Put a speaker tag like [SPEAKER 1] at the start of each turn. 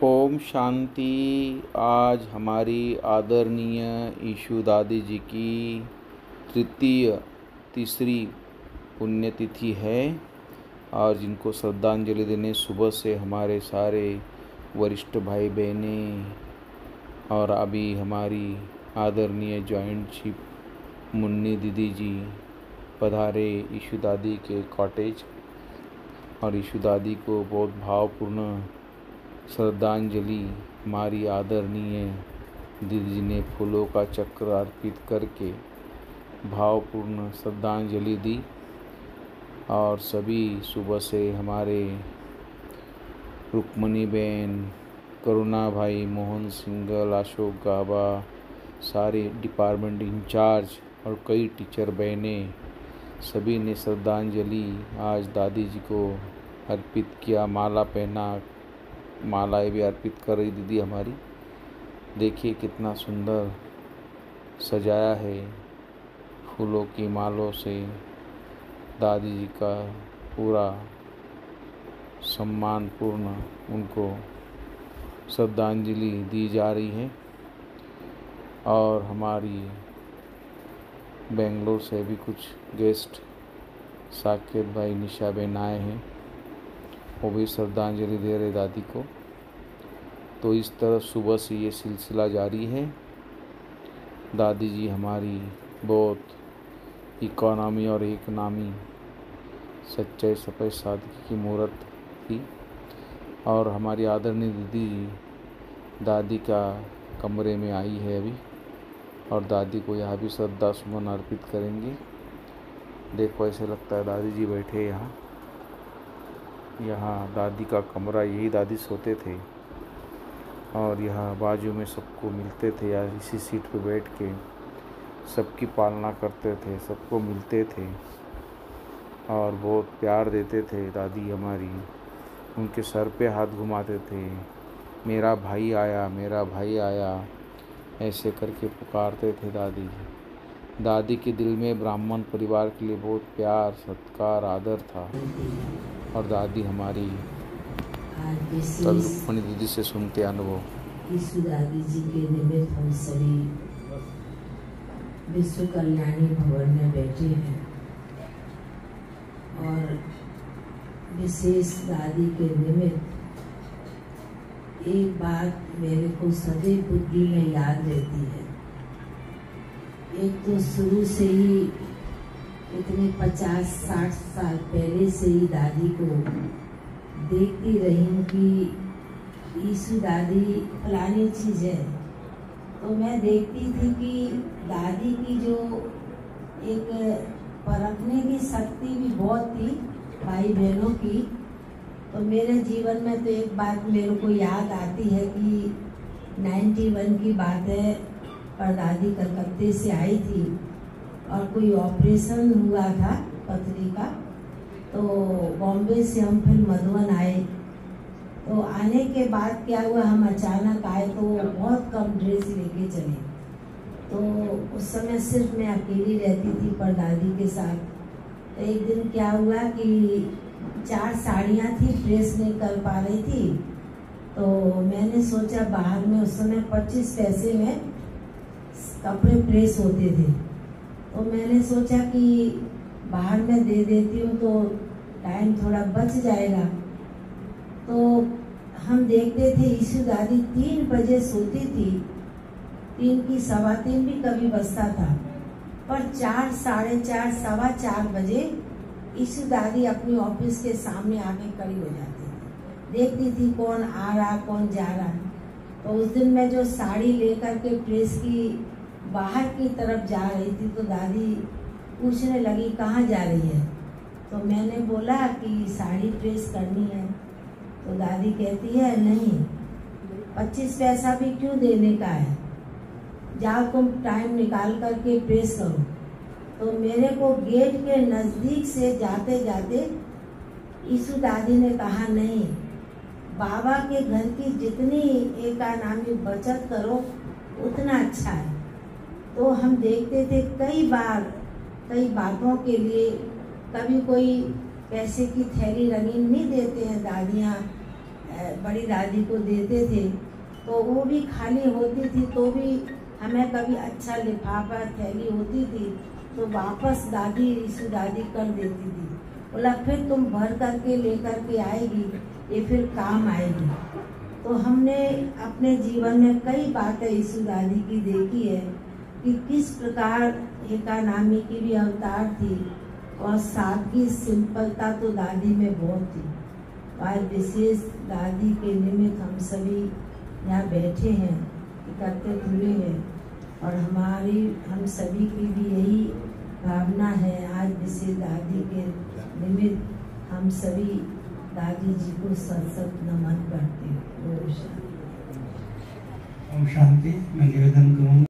[SPEAKER 1] ओम शांति। आज हमारी आदरणीय ईशु दादी जी की तीसरी पुण्यतिथि है और जिनको श्रद्धांजलि देने सुबह से हमारे सारे वरिष्ठ भाई बहनें और अभी हमारी आदरणीय जॉइंट चीफ मुन्नी दीदी जी पधारे ईशु दादी के कॉटेज और ईशु दादी को बहुत भावपूर्ण श्रद्धांजलि हमारी आदरणीय दीदी जी ने फूलों का चक्र अर्पित करके भावपूर्ण श्रद्धांजलि दी। और सभी सुबह से हमारे रुक्मणी बहन, करुणा भाई, मोहन सिंगल, अशोक गाबा, सारे डिपार्टमेंट इंचार्ज और कई टीचर बहनें सभी ने श्रद्धांजलि आज दादी जी को अर्पित किया। माला पहना, मालाएं भी अर्पित कर रही दीदी हमारी। देखिए कितना सुंदर सजाया है फूलों की मालों से। दादी जी का पूरा सम्मानपूर्ण उनको श्रद्धांजलि दी जा रही है। और हमारी बेंगलोर से भी कुछ गेस्ट साकेत भाई, निशा बहन आए हैं, वो भी श्रद्धांजलि दे रहे दादी को। तो इस तरह सुबह से ये सिलसिला जारी है। दादी जी हमारी बहुत इकोनॉमी और एक नामी सच्चाई सफाई सादगी की मूर्त थी। और हमारी आदरणीय दीदी जी दादी का कमरे में आई है अभी और दादी को यहाँ भी श्रद्धा सुमन अर्पित करेंगे। देखो ऐसे लगता है दादी जी बैठे यहाँ दादी का कमरा, यही दादी सोते थे और यहाँ बाजू में सबको मिलते थे या इसी सीट पे बैठ के सबकी पालना करते थे, सबको मिलते थे और बहुत प्यार देते थे दादी हमारी। उनके सर पे हाथ घुमाते थे, मेरा भाई आया, मेरा भाई आया, ऐसे करके पुकारते थे दादी जी। दादी के दिल में ब्राह्मण परिवार के लिए बहुत प्यार, सत्कार, आदर था। और दादी हमारी रुक्मणी दीदी से सुनते अनुभव।
[SPEAKER 2] ईशु दादी जी के निमित्त हम सभी विश्व कल्याणी भवन में बैठे हैं और विशेष दादी के निमित्त एक बात मेरे को सदैव बुद्धि में याद रहती है। एक तो शुरू से ही इतने 50-60 साल पहले से ही दादी को देखती रही हूँ कि ईशु दादी फलानी चीज़ है। तो मैं देखती थी कि दादी की जो एक परखने की शक्ति भी बहुत थी भाई बहनों की। तो मेरे जीवन में तो एक बात मेरे को याद आती है कि 91 की बात है, परदादी कलकत्ते से आई थी और कोई ऑपरेशन हुआ था पथरी का। तो बॉम्बे से हम फिर मधुबन आए। तो आने के बाद क्या हुआ, हम अचानक आए तो बहुत कम ड्रेस लेके चले। तो उस समय सिर्फ मैं अकेली रहती थी परदादी के साथ। तो एक दिन क्या हुआ कि 4 साड़ियाँ थी, ड्रेस नहीं कर पा रही थी। तो मैंने सोचा बाहर में उस समय 25 पैसे में कपड़े प्रेस होते थे। तो मैंने सोचा कि बाहर में दे देती हूँ तो टाइम थोड़ा बच जाएगा। तो हम देखते थे ईशु दादी 3 बजे सोती थी, 3 की 3:15 भी कभी बजता था, पर 4, 4:30, 4:15 बजे ईशु दादी अपनी ऑफिस के सामने आके खड़ी हो जाती थी। देखती थी कौन आ रहा, कौन जा रहा। तो उस दिन मैं जो साड़ी लेकर के प्रेस की बाहर की तरफ जा रही थी तो दादी पूछने लगी कहाँ जा रही है। तो मैंने बोला कि साड़ी प्रेस करनी है। तो दादी कहती है नहीं, 25 पैसा भी क्यों देने का है, जाओ तुम टाइम निकाल करके प्रेस करो। तो मेरे को गेट के नज़दीक से जाते जाते ईशु दादी ने कहा नहीं, बाबा के घर की जितनी एकानामी बचत करो उतना अच्छा है। तो हम देखते थे कई बार कई बातों के लिए, कभी कोई पैसे की थैली रंगीन नहीं देते हैं दादियाँ, बड़ी दादी को देते थे तो वो भी खाली होती थी, तो भी हमें कभी अच्छा लिफाफा थैली होती थी तो वापस दादी ईशु दादी कर देती थी। बोला फिर तुम भर करके लेकर के आएगी, ये फिर काम आएगी। तो हमने अपने जीवन में कई बातें ईशु दादी की देखी है कि किस प्रकार एकानामी की भी अवतार थी और सादगी सिंपलता तो दादी में बहुत थी। आज विशेष दादी के निमित्त हम सभी यहाँ बैठे हैं, एकत्रित हुए हैं और हम सभी की भी यही भावना है। आज विशेष दादी के निमित्त हम सभी दादी जी को सत नमन करते हैं। ओम शांति।
[SPEAKER 3] मैं निवेदन करूँगा।